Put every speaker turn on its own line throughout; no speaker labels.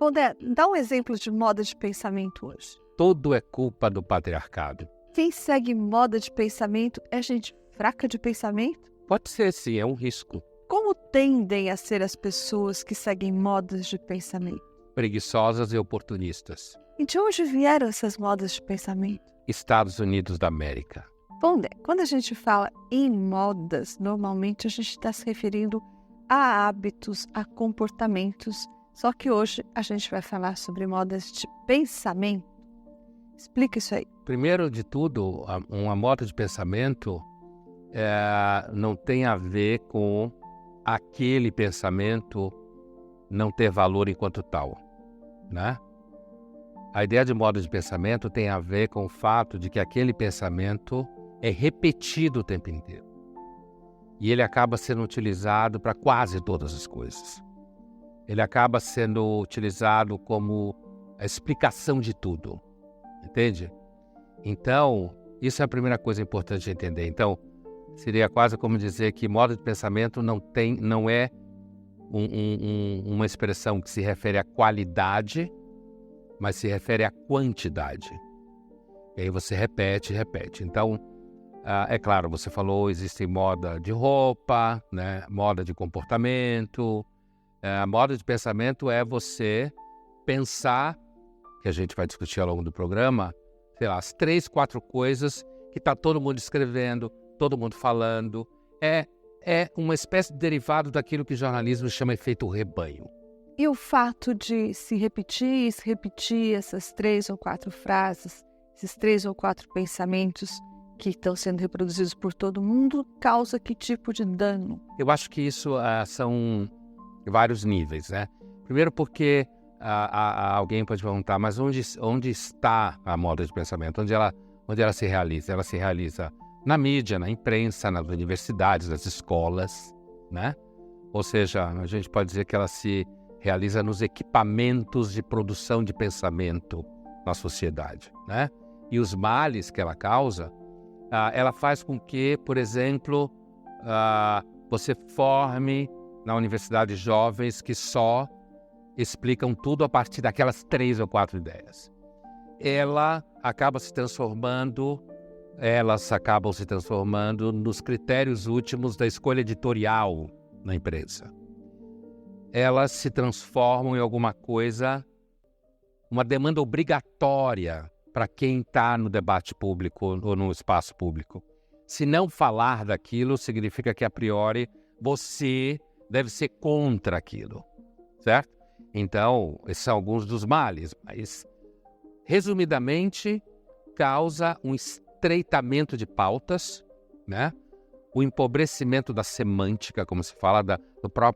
Pondé, dá um exemplo de moda de pensamento hoje.
Tudo é culpa do patriarcado.
Quem segue moda de pensamento é gente fraca de pensamento?
Pode ser, sim, é um risco.
Como tendem a ser as pessoas que seguem modas de pensamento?
Preguiçosas e oportunistas.
E de onde vieram essas modas de pensamento?
Estados Unidos da América.
Pondé, quando a gente fala em modas, normalmente a gente está se referindo a hábitos, a comportamentos. Só que hoje a gente vai falar sobre modas de pensamento. Explica isso aí.
Primeiro de tudo, uma moda de pensamento não tem a ver com aquele pensamento não ter valor enquanto tal, né? A ideia de moda de pensamento tem a ver com o fato de que aquele pensamento é repetido o tempo inteiro. E ele acaba sendo utilizado para quase todas as coisas. Ele acaba sendo utilizado como a explicação de tudo, entende? Então, isso é a primeira coisa importante de entender. Então, seria quase como dizer que moda de pensamento não é uma expressão que se refere à qualidade, mas se refere à quantidade. E aí você repete. Então, é claro, você falou, existe moda de roupa, né? Moda de comportamento. A moda de pensamento é você pensar, que a gente vai discutir ao longo do programa, sei lá, as 3, 4 coisas que está todo mundo escrevendo, todo mundo falando. É uma espécie de derivado daquilo que o jornalismo chama efeito rebanho.
E o fato de se repetir essas 3 ou 4 frases, esses 3 ou 4 pensamentos que estão sendo reproduzidos por todo mundo, causa que tipo de dano?
Eu acho que isso são vários níveis, né? Primeiro porque alguém pode perguntar, mas onde está a moda de pensamento? Onde ela se realiza? Ela se realiza na mídia, na imprensa, nas universidades, nas escolas, né? Ou seja, a gente pode dizer que ela se realiza nos equipamentos de produção de pensamento na sociedade, né? E os males que ela causa, ela faz com que, por exemplo, você forme na universidade jovens que só explicam tudo a partir daquelas 3 ou 4 ideias. Elas acabam se transformando nos critérios últimos da escolha editorial na imprensa. Elas se transformam em alguma coisa, uma demanda obrigatória para quem está no debate público ou no espaço público. Se não falar daquilo, significa que, a priori, você deve ser contra aquilo, certo? Então, esses são alguns dos males, mas, resumidamente, causa um estreitamento de pautas, né? O empobrecimento da semântica, como se fala,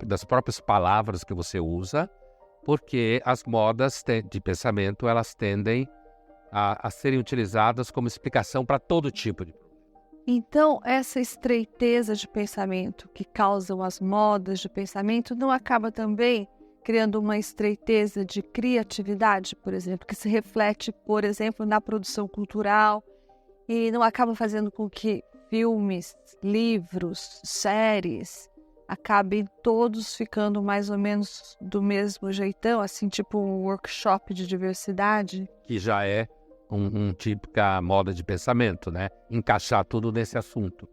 das próprias palavras que você usa, porque as modas de pensamento, elas tendem a serem utilizadas como explicação para todo tipo de problema.
Então, essa estreiteza de pensamento que causam as modas de pensamento não acaba também criando uma estreiteza de criatividade, por exemplo, que se reflete, por exemplo, na produção cultural e não acaba fazendo com que filmes, livros, séries acabem todos ficando mais ou menos do mesmo jeitão, assim, tipo um workshop de diversidade?
Que já é um típica moda de pensamento, né? Encaixar tudo nesse assunto.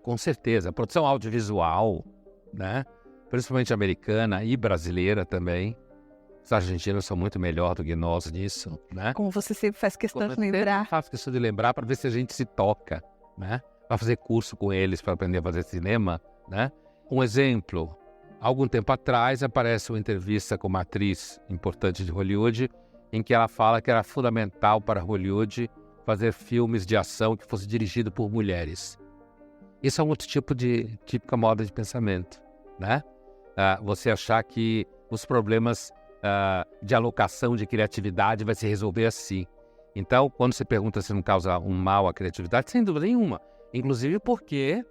Com certeza. A produção audiovisual, né? Principalmente americana e brasileira também. Os argentinos são muito melhor do que nós nisso, né?
Como você sempre faz questão de lembrar.
Eu faço questão de lembrar para ver se a gente se toca, né? Para fazer curso com eles, para aprender a fazer cinema, né? Um exemplo, algum tempo atrás aparece uma entrevista com uma atriz importante de Hollywood, em que ela fala que era fundamental para Hollywood fazer filmes de ação que fosse dirigido por mulheres. Isso é um outro tipo de típica moda de pensamento, né? Você achar que os problemas de alocação de criatividade vai se resolver assim. Então, quando você pergunta se não causa um mal à criatividade, sem dúvida nenhuma. Inclusive porque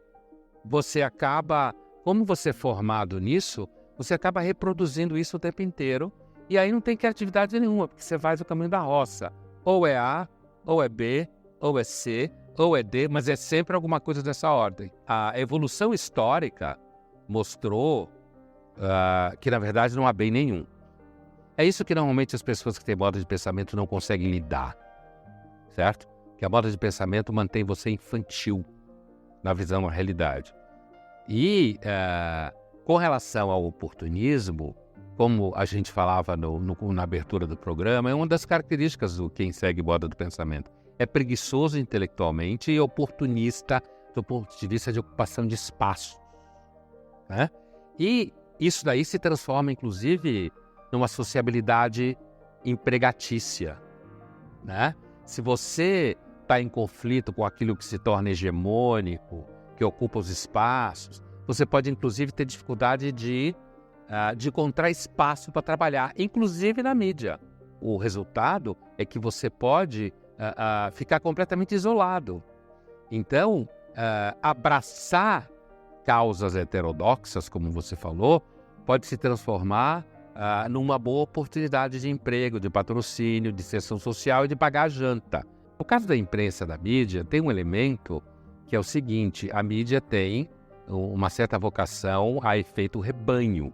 você acaba, como você é formado nisso, você acaba reproduzindo isso o tempo inteiro e aí não tem criatividade nenhuma, porque você faz o caminho da roça. Ou é A, ou é B, ou é C, ou é D, mas é sempre alguma coisa dessa ordem. A evolução histórica mostrou que, na verdade, não há bem nenhum. É isso que normalmente as pessoas que têm moda de pensamento não conseguem lidar, certo? Que a moda de pensamento mantém você infantil na visão da realidade. E com relação ao oportunismo, como a gente falava na abertura do programa, é uma das características do quem segue moda do pensamento. É preguiçoso intelectualmente e oportunista do ponto de vista de ocupação de espaço, né? E isso daí se transforma, inclusive, numa sociabilidade empregatícia, né? Se você está em conflito com aquilo que se torna hegemônico, que ocupa os espaços, você pode, inclusive, ter dificuldade de encontrar espaço para trabalhar, inclusive na mídia. O resultado é que você pode ficar completamente isolado. Então, abraçar causas heterodoxas, como você falou, pode se transformar numa boa oportunidade de emprego, de patrocínio, de inserção social e de pagar a janta. No caso da imprensa, da mídia, tem um elemento que é o seguinte: a mídia tem uma certa vocação a efeito rebanho,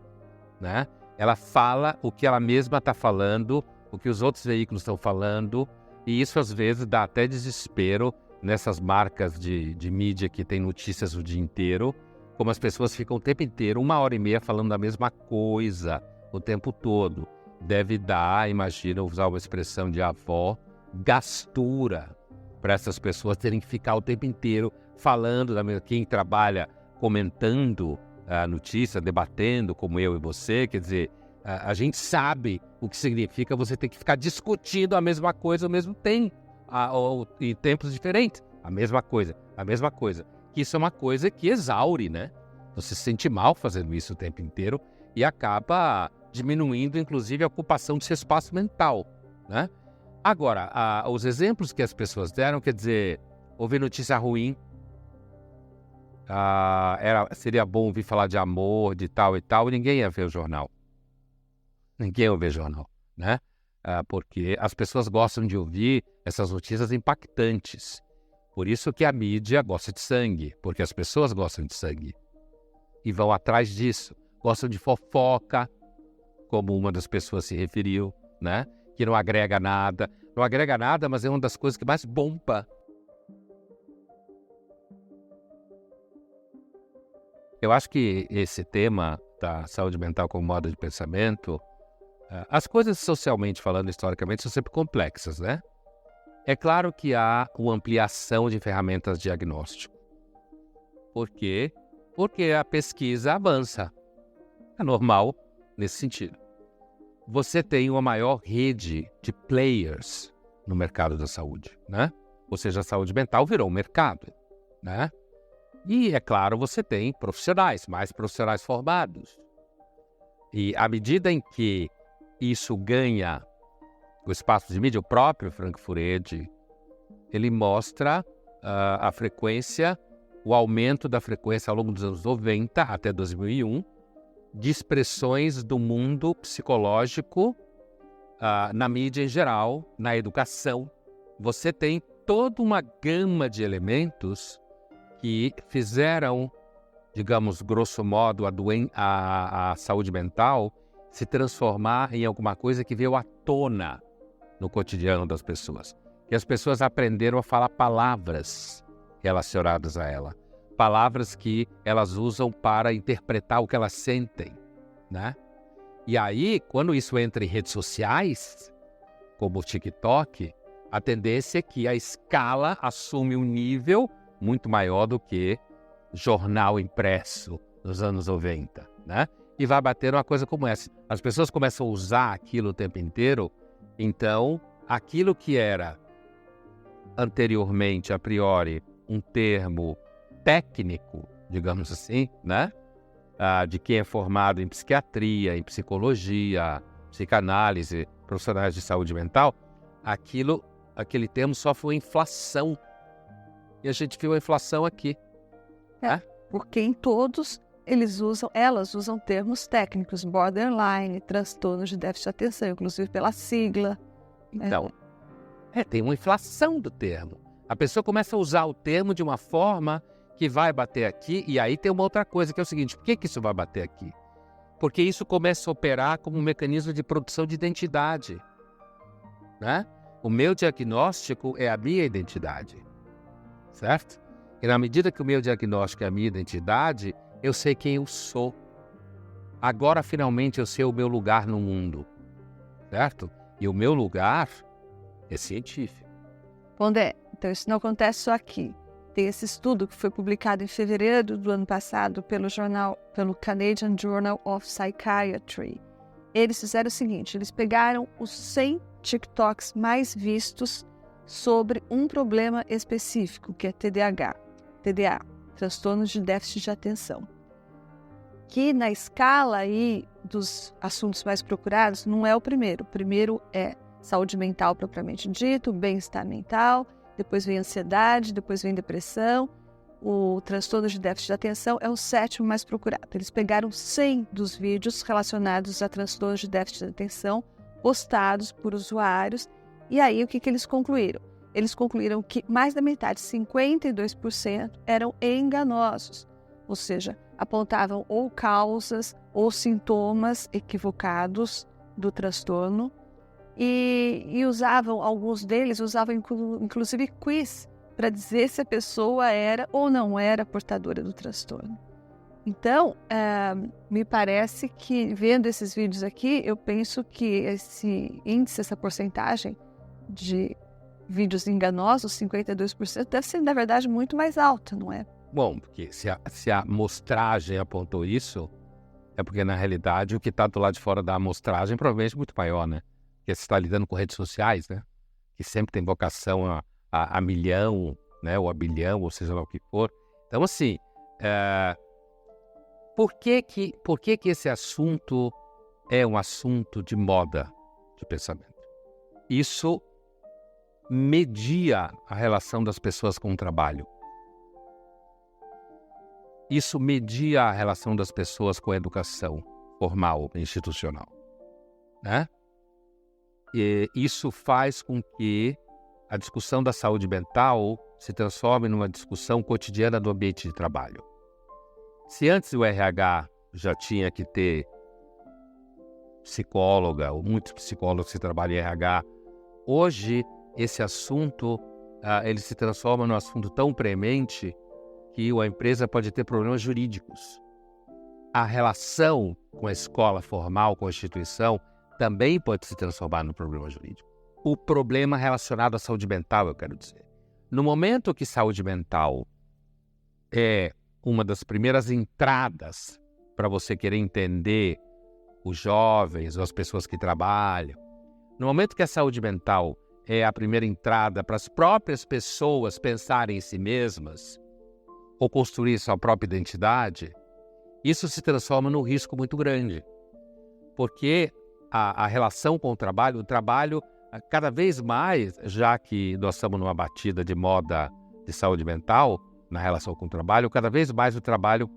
né? Ela fala o que ela mesma está falando, o que os outros veículos estão falando, e isso às vezes dá até desespero nessas marcas de mídia que tem notícias o dia inteiro, como as pessoas ficam o tempo inteiro, 1h30 falando da mesma coisa o tempo todo. Deve dar, imagina, usar uma expressão de avó, gastura para essas pessoas terem que ficar o tempo inteiro falando, quem trabalha comentando a notícia, debatendo, como eu e você. Quer dizer, a gente sabe o que significa você ter que ficar discutindo a mesma coisa ao mesmo tempo, em tempos diferentes. A mesma coisa. Que isso é uma coisa que exaure, né? Você se sente mal fazendo isso o tempo inteiro e acaba diminuindo, inclusive, a ocupação do seu espaço mental, né? Agora, os exemplos que as pessoas deram, quer dizer, ouvir notícia ruim, seria bom ouvir falar de amor, de tal e tal, e ninguém ia ver o jornal. Ninguém ia ver o jornal, né? Porque as pessoas gostam de ouvir essas notícias impactantes. Por isso que a mídia gosta de sangue, porque as pessoas gostam de sangue e vão atrás disso. Gostam de fofoca, como uma das pessoas se referiu, né? Que não agrega nada. Não agrega nada, mas é uma das coisas que mais bomba. Eu acho que esse tema da saúde mental como modo de pensamento, as coisas socialmente falando, historicamente, são sempre complexas, né? É claro que há uma ampliação de ferramentas de diagnóstico. Por quê? Porque a pesquisa avança. É normal nesse sentido. Você tem uma maior rede de players no mercado da saúde, né? Ou seja, a saúde mental virou um mercado, né? E, é claro, você tem profissionais, mais profissionais formados. E à medida em que isso ganha o espaço de mídia, o próprio Frank Furedi, ele mostra a frequência, o aumento da frequência ao longo dos anos 90 até 2001, de expressões do mundo psicológico na mídia em geral, na educação. Você tem toda uma gama de elementos que fizeram, digamos, grosso modo, a saúde mental se transformar em alguma coisa que veio à tona no cotidiano das pessoas. E as pessoas aprenderam a falar palavras relacionadas a ela. Palavras que elas usam para interpretar o que elas sentem, né? E aí, quando isso entra em redes sociais, como o TikTok, a tendência é que a escala assume um nível muito maior do que jornal impresso nos anos 90, né? E vai bater uma coisa como essa. As pessoas começam a usar aquilo o tempo inteiro, então aquilo que era anteriormente, a priori, um termo técnico, digamos assim, né? De quem é formado em psiquiatria, em psicologia, psicanálise, profissionais de saúde mental, aquele termo sofre uma inflação. E a gente viu a inflação aqui.
Porque em todos elas usam termos técnicos, borderline, transtorno de déficit de atenção, inclusive pela sigla.
Então, tem uma inflação do termo. A pessoa começa a usar o termo de uma forma que vai bater aqui, e aí tem uma outra coisa que é o seguinte: por que isso vai bater aqui? Porque isso começa a operar como um mecanismo de produção de identidade, né? O meu diagnóstico é a minha identidade, certo? E na medida que o meu diagnóstico é a minha identidade, eu sei quem eu sou. Agora, finalmente, eu sei o meu lugar no mundo, certo? E o meu lugar é científico.
Pondé, então isso não acontece só aqui. Tem esse estudo que foi publicado em fevereiro do ano passado pelo Canadian Journal of Psychiatry. Eles fizeram o seguinte, eles pegaram os 100 TikToks mais vistos sobre um problema específico, que é TDA, transtorno de déficit de atenção. Que na escala aí dos assuntos mais procurados não é o primeiro. O primeiro é saúde mental propriamente dito, bem-estar mental, depois vem ansiedade, depois vem depressão. O transtorno de déficit de atenção é o 7º mais procurado. Eles pegaram 100 dos vídeos relacionados a transtornos de déficit de atenção postados por usuários. E aí, o que eles concluíram? Eles concluíram que mais da metade, 52%, eram enganosos. Ou seja, apontavam ou causas ou sintomas equivocados do transtorno. E alguns deles usavam inclusive quiz para dizer se a pessoa era ou não era portadora do transtorno. Então, me parece que, vendo esses vídeos aqui, eu penso que esse índice, essa porcentagem de vídeos enganosos, 52%, deve ser, na verdade, muito mais alta, não é?
Bom, porque se a amostragem apontou isso, é porque, na realidade, o que está do lado de fora da amostragem provavelmente é muito maior, né? Porque você está lidando com redes sociais, né? Que sempre tem vocação a milhão, né? Ou a bilhão, ou seja lá o que for. Então, assim, por que esse assunto é um assunto de moda de pensamento? Isso media a relação das pessoas com o trabalho. Isso media a relação das pessoas com a educação formal, institucional, né? E isso faz com que a discussão da saúde mental se transforme numa discussão cotidiana do ambiente de trabalho. Se antes o RH já tinha que ter psicóloga, ou muitos psicólogos que trabalham em RH, hoje esse assunto ele se transforma num assunto tão premente que a empresa pode ter problemas jurídicos. A relação com a escola formal, com a instituição, também pode se transformar num problema jurídico. O problema relacionado à saúde mental, eu quero dizer. No momento que saúde mental é uma das primeiras entradas para você querer entender os jovens ou as pessoas que trabalham, no momento que a saúde mental é a primeira entrada para as próprias pessoas pensarem em si mesmas ou construir sua própria identidade, isso se transforma num risco muito grande. Porque a relação com o trabalho, cada vez mais, já que nós estamos numa batida de moda de saúde mental, na relação com o trabalho, cada vez mais o trabalho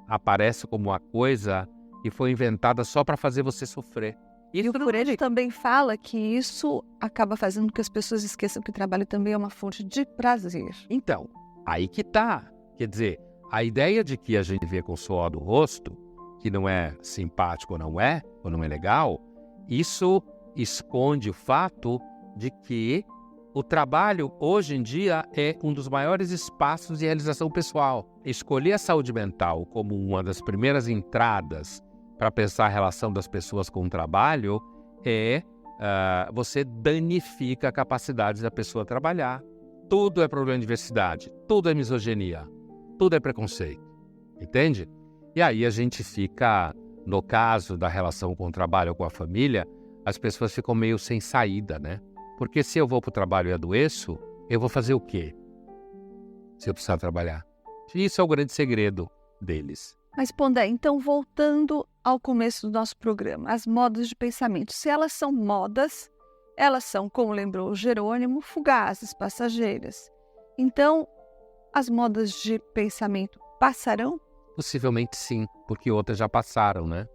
aparece como uma coisa que foi inventada só para fazer você sofrer.
E o Freire também fala que isso acaba fazendo com que as pessoas esqueçam que o trabalho também é uma fonte de prazer.
Então, aí que tá. Quer dizer, a ideia de que a gente vê com o suor do rosto, que não é simpático ou não é legal, isso esconde o fato de que o trabalho, hoje em dia, é um dos maiores espaços de realização pessoal. Escolher a saúde mental como uma das primeiras entradas para pensar a relação das pessoas com o trabalho você danifica a capacidade da pessoa trabalhar. Tudo é problema de diversidade, tudo é misoginia, tudo é preconceito, entende? E aí a gente fica, no caso da relação com o trabalho ou com a família, as pessoas ficam meio sem saída, né? Porque se eu vou para o trabalho e adoeço, eu vou fazer o quê? Se eu precisar trabalhar. Isso é o grande segredo deles.
Mas, Pondé, então voltando ao começo do nosso programa, as modas de pensamento. Se elas são modas, elas são, como lembrou o Jerônimo, fugazes, passageiras. Então, as modas de pensamento passarão?
Possivelmente sim, porque outras já passaram, né?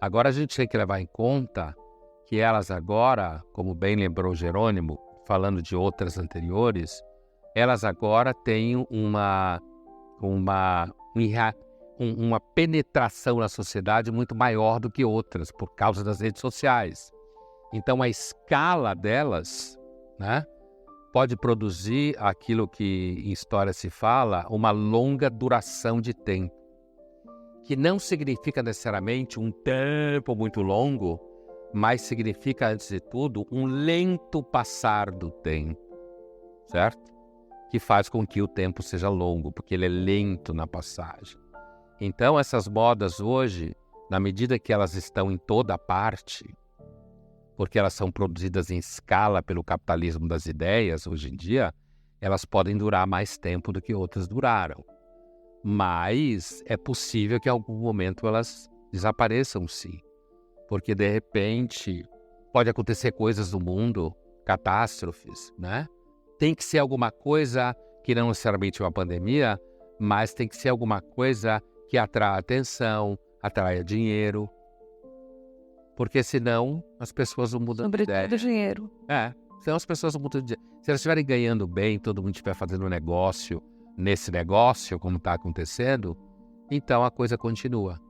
Agora a gente tem que levar em conta que elas agora, como bem lembrou Jerônimo, falando de outras anteriores, elas agora têm um uma penetração na sociedade muito maior do que outras, por causa das redes sociais. Então, a escala delas, né, pode produzir aquilo que em história se fala, uma longa duração de tempo, que não significa necessariamente um tempo muito longo, mas significa, antes de tudo, um lento passar do tempo, certo? Que faz com que o tempo seja longo, porque ele é lento na passagem. Então, essas modas hoje, na medida que elas estão em toda parte, porque elas são produzidas em escala pelo capitalismo das ideias, hoje em dia, elas podem durar mais tempo do que outras duraram. Mas é possível que em algum momento elas desapareçam, sim. Porque, de repente, pode acontecer coisas no mundo, catástrofes, né? Tem que ser alguma coisa que não necessariamente uma pandemia, mas tem que ser alguma coisa que atrai atenção, atraia dinheiro. Porque senão as pessoas não mudam de ideia.
Sobretudo dinheiro.
Senão as pessoas não mudam de ideia. Se elas estiverem ganhando bem, todo mundo estiver fazendo negócio nesse negócio, como está acontecendo, então a coisa continua.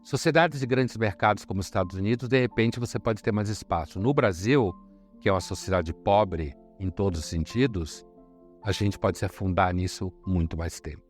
Sociedades de grandes mercados como os Estados Unidos, de repente você pode ter mais espaço. No Brasil, que é uma sociedade pobre em todos os sentidos, a gente pode se afundar nisso muito mais tempo.